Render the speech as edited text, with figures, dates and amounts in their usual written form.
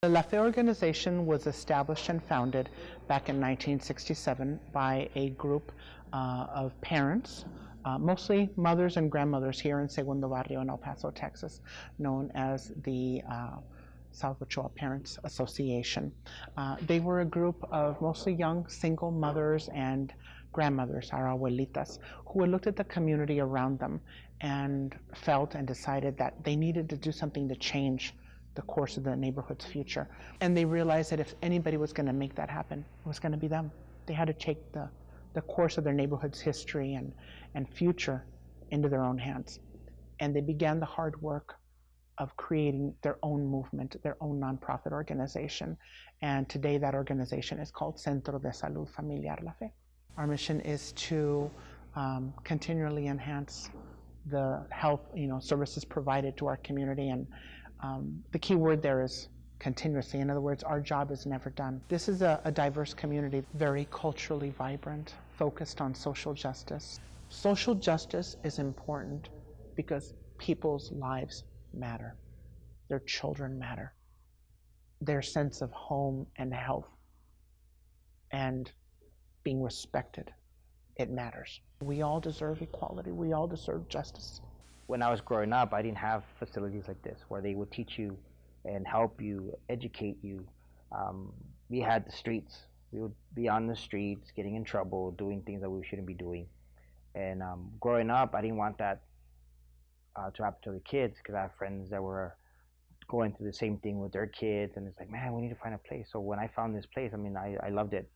The La Fe organization was established and founded back in 1967 by a group of parents, mostly mothers and grandmothers here in Segundo Barrio in El Paso, Texas, known as the South Ochoa Parents Association. They were a group of mostly young single mothers and grandmothers, our abuelitas, who had looked at the community around them and felt and decided that they needed to do something to change the course of the neighborhood's future. And they realized that if anybody was going to make that happen, it was going to be them. They had to take the course of their neighborhood's history and future into their own hands. And they began the hard work of creating their own movement, their own nonprofit organization. And today that organization is called Centro de Salud Familiar La Fe. Our mission is to continually enhance the health services provided to our community, and the key word there is continuously. In other words, our job is never done. This is a diverse community, very culturally vibrant, focused on social justice. Social justice is important because people's lives matter. Their children matter. Their sense of home and health and being respected, it matters. We all deserve equality. We all deserve justice. When I was growing up, I didn't have facilities like this where they would teach you and help you, educate you. We had the streets. We would be on the streets, getting in trouble, doing things that we shouldn't be doing. And growing up, I didn't want that to happen to the kids, because I have friends that were going through the same thing with their kids, and it's like, man, we need to find a place. So when I found this place, I mean, I loved it.